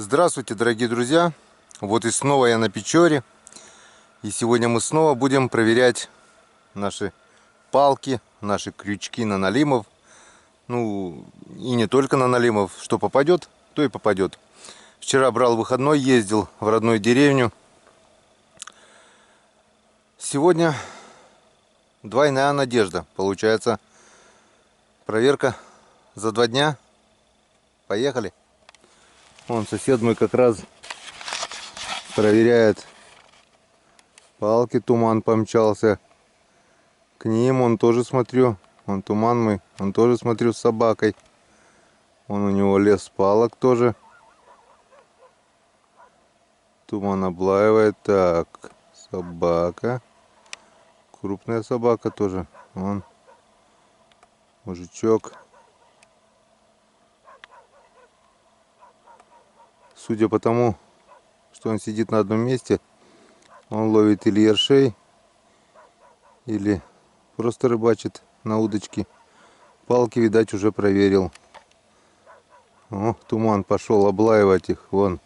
Здравствуйте, дорогие друзья! Вот и снова я на Печоре. И сегодня мы снова будем проверять наши палки, наши крючки на налимов. Ну, и не только на налимов. Что попадет, то и попадет. Вчера брал выходной, ездил в родную деревню. Сегодня двойная надежда. Получается, проверка за 2 дня. Поехали. Вон сосед мой как раз проверяет палки. Туман помчался к ним. Он тоже, смотрю, он Туман мой, он тоже, смотрю, с собакой. Он у него лес палок тоже. Туман облаивает. Так, собака. Крупная собака тоже. Вон мужичок. Судя по тому, что он сидит на одном месте, он ловит или ершей, или просто рыбачит на удочке. Палки, видать, уже проверил. О, Туман пошел облаивать их. Вон.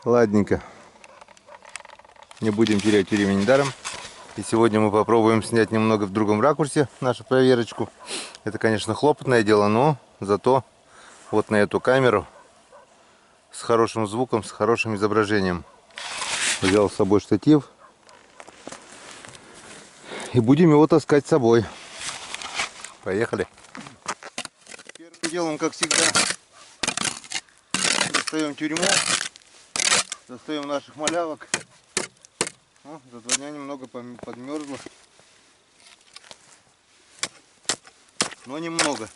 Ладненько. Не будем терять времени даром. И сегодня мы попробуем снять немного в другом ракурсе нашу проверочку. Это, конечно, хлопотное дело, но зато вот на эту камеру с хорошим звуком, с хорошим изображением. Взял с собой штатив. И будем его таскать с собой. Поехали. Первым делом, как всегда, достаем тюрьму. Достаем наших малявок. О, за 2 дня немного подмерзло. Но немного.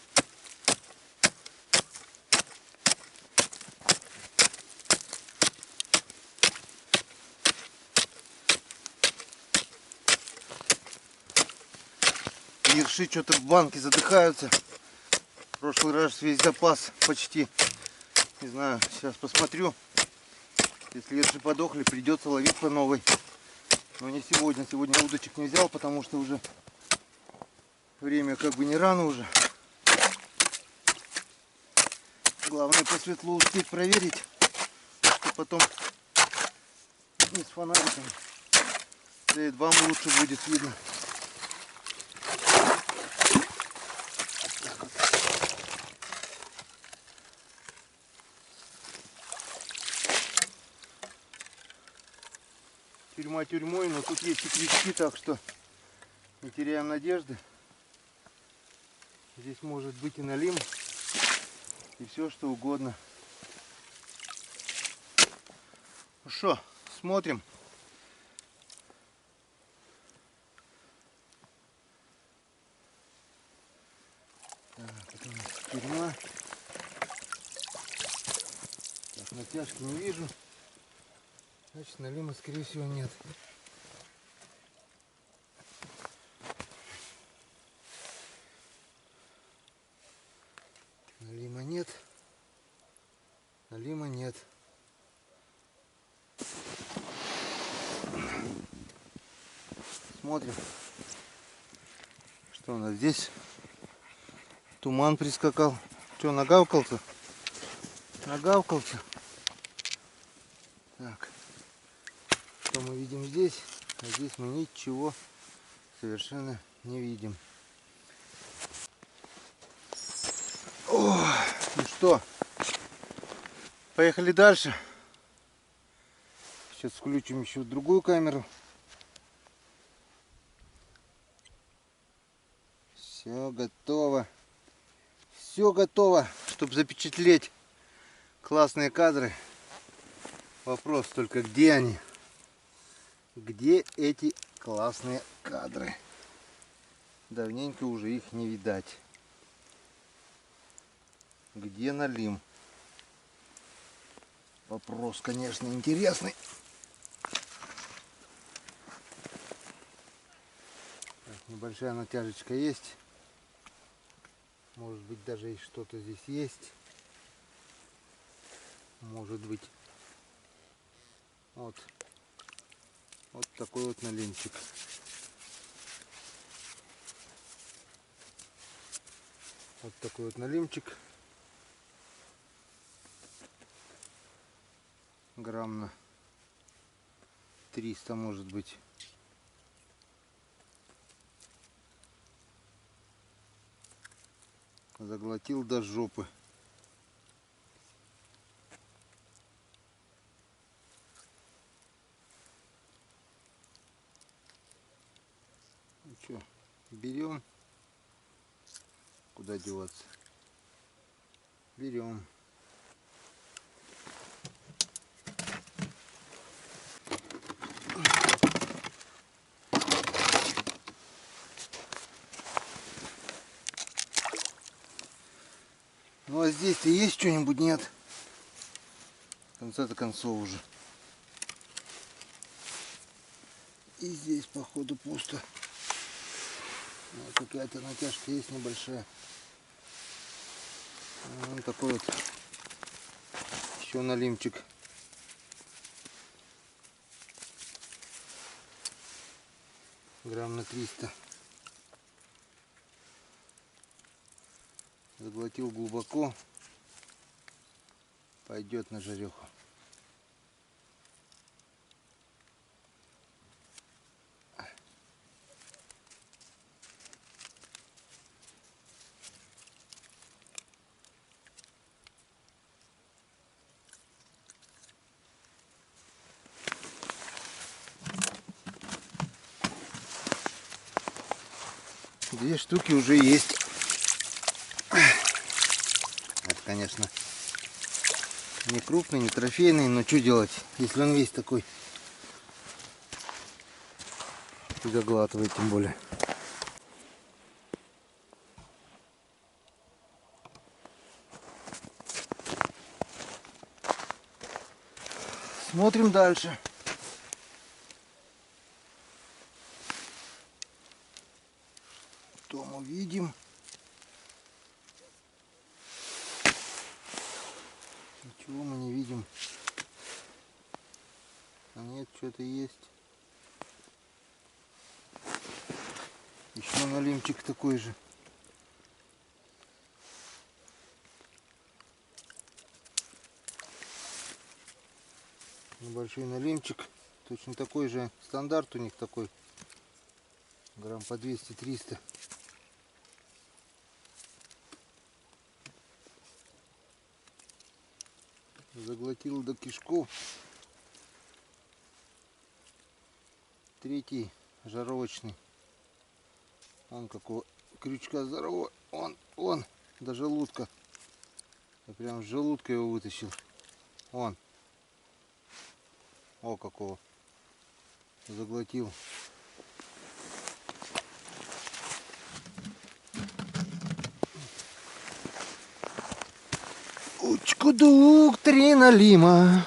Ерши что-то в банке задыхаются. В прошлый раз весь запас почти. Не знаю, сейчас посмотрю. Если ерши подохли, придется ловить по новой. Но не сегодня. Сегодня удочек не взял, потому что уже время как бы не рано уже. Главное по светлу успеть проверить, что потом не с фонариком. Да и вам лучше будет видно. Тюрьма тюрьмой, но тут есть и крючки, так что не теряем надежды. Здесь может быть и налим, и все что угодно. Ну что, смотрим. Так, это у нас тюрьма. Так, натяжки не вижу. Значит, налима, скорее всего, нет. Налима нет. Налима нет. Смотрим, что у нас здесь. Туман прискакал. Что, нагавкался? Нагавкался. Так. Что мы видим здесь? А здесь мы ничего совершенно не видим. О, ну что, поехали дальше. Сейчас включим еще другую камеру. Все готово. Все готово, чтобы запечатлеть классные кадры. Вопрос только, где они? Где эти классные кадры? Давненько уже их не видать. Где налим? Вопрос, конечно, интересный. Так, небольшая натяжечка есть. Может быть, даже и что-то здесь есть. Может быть, вот такой вот налимчик. Вот такой вот налимчик. грамм на 300 может быть. Заглотил до жопы. Ну что, берем. Куда деваться? Берем. Ну а здесь-то есть что-нибудь? Нет. В конце-то концов уже. И здесь походу пусто. Вот какая-то натяжка есть небольшая. Вот такой вот еще налимчик. Грамм на 300. Заглотил глубоко. Пойдет на жареху. Две штуки уже есть. Это, конечно, не крупный, не трофейный, но что делать, если он весь такой. И заглатывает тем более. Смотрим дальше. Что мы видим? Ничего мы не видим. А нет, что-то есть. Еще налимчик такой же. Небольшой налимчик. Точно такой же стандарт у них такой. Грамм по 200-300. Заглотил до кишков. Третий жаровочный. Он какого крючка здорового. Он до желудка. Я прям с желудка его вытащил. Он. О, какого. Заглотил. Учкудук, 3 налима.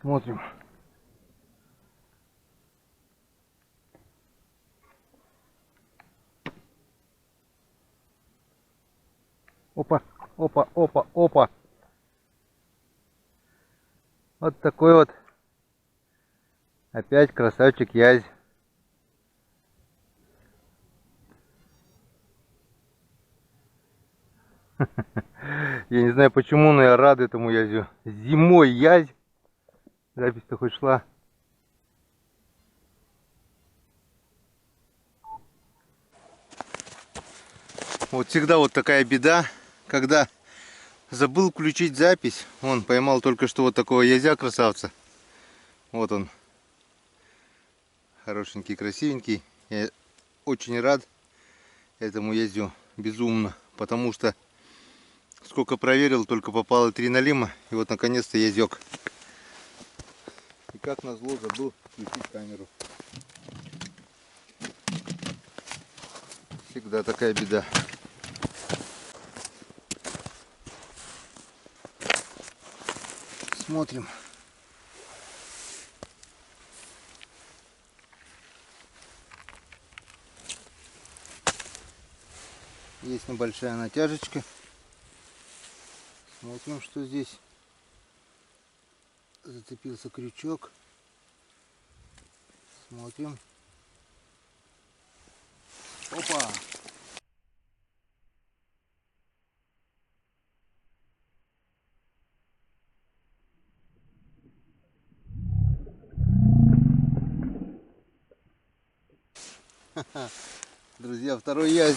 Смотрим. Опа, опа, опа, опа. Вот такой вот. Опять красавчик язь. Я не знаю почему, но я рад этому язю. Зимой язь. Запись-то хоть шла. Вот всегда вот такая беда, когда забыл включить запись. Он поймал только что вот такого язя красавца. Вот он. Хорошенький, красивенький. Я очень рад этому язю. Безумно. Потому что сколько проверил, только попало 3 налима. И вот наконец-то язек. И как назло забыл включить камеру. Всегда такая беда. Смотрим. Есть небольшая натяжечка. Смотрим, что здесь. Зацепился крючок. Смотрим. Опа! Друзья, второй язь.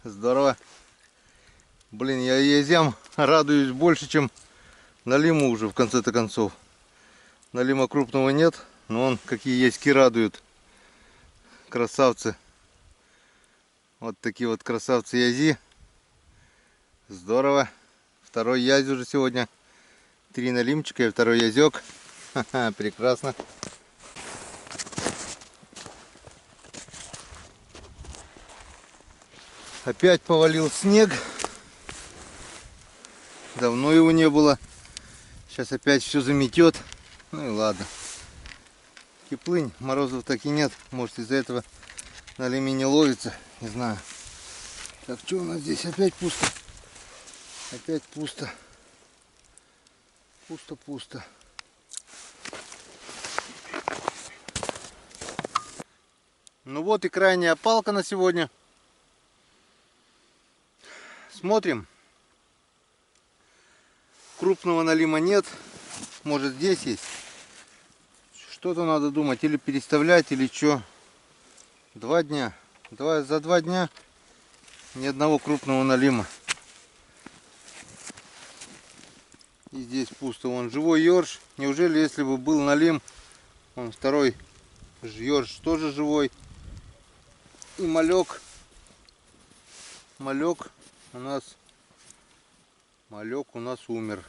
Здорово. Блин, я язям радуюсь больше, чем налиму уже в конце-то концов. Налима крупного нет, но он какие яськи радуют. Красавцы. Вот такие вот красавцы язи. Здорово. Второй язь уже сегодня. 3 налимчика и второй язек. Ха-ха, прекрасно. Опять повалил снег. Давно его не было. Сейчас опять все заметет. Ну и ладно. Теплынь, морозов так и нет. Может, из-за этого на лиме не ловится. Не знаю. Так, что у нас здесь? Опять пусто. Опять пусто. Пусто-пусто. Ну вот и крайняя палка на сегодня. Смотрим. Крупного налима нет. Может, здесь есть. Что-то надо думать. Или переставлять, или что. 2 дня. За 2 дня ни одного крупного налима. И здесь пусто. Вон живой ёрш. Неужели, если бы был налим, он второй ёрш тоже живой. И малек. Малек у нас умер.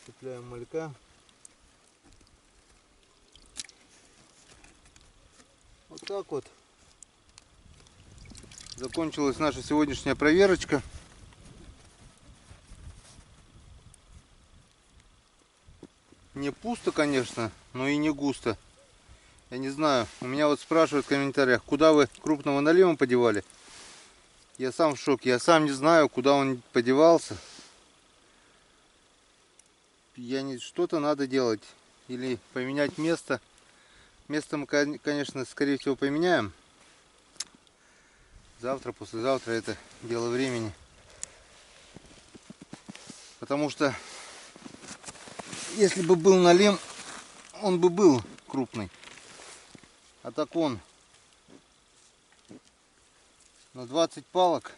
Цепляем малька. Вот так вот. Закончилась наша сегодняшняя проверочка. Не пусто, конечно, но и не густо. Я не знаю. У меня вот спрашивают в комментариях, куда вы крупного налима подевали. Я сам в шоке. Я сам не знаю, куда он подевался. Что-то надо делать. Или поменять место. Место мы, конечно, скорее всего поменяем. Завтра, послезавтра это дело времени. Потому что если бы был налим, он бы был крупный. А так он на 20 палок.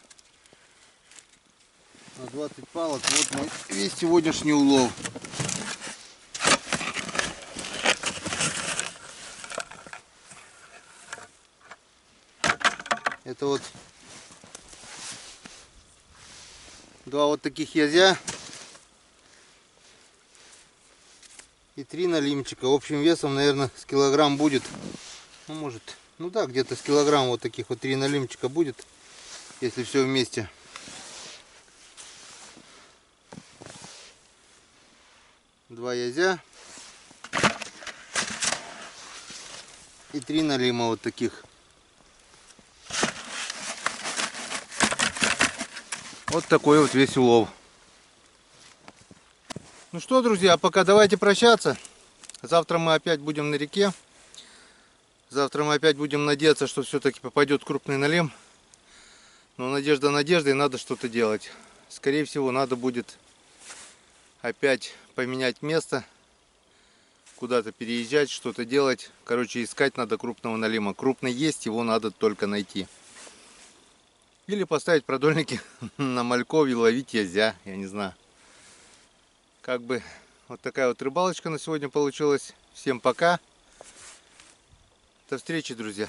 На 20 палок вот мой весь сегодняшний улов. Это вот 2 вот таких язя и 3 налимчика. Общим весом, наверное, с килограмм будет. Ну, может, ну да, где-то с килограмм вот таких вот 3 налимчика будет, если все вместе. Два язя и 3 налима вот таких. Вот такой вот весь улов. Ну что, друзья, пока давайте прощаться. Завтра мы опять будем на реке. Завтра мы опять будем надеяться, что все-таки попадет крупный налим. Но надежда надеждой, надо что-то делать. Скорее всего, надо будет опять поменять место. Куда-то переезжать, что-то делать. Короче, искать надо крупного налима. Крупный есть, его надо только найти. Или поставить продольники на мальков и ловить язя, я не знаю. Как бы вот такая вот рыбалочка на сегодня получилась. Всем пока. До встречи, друзья.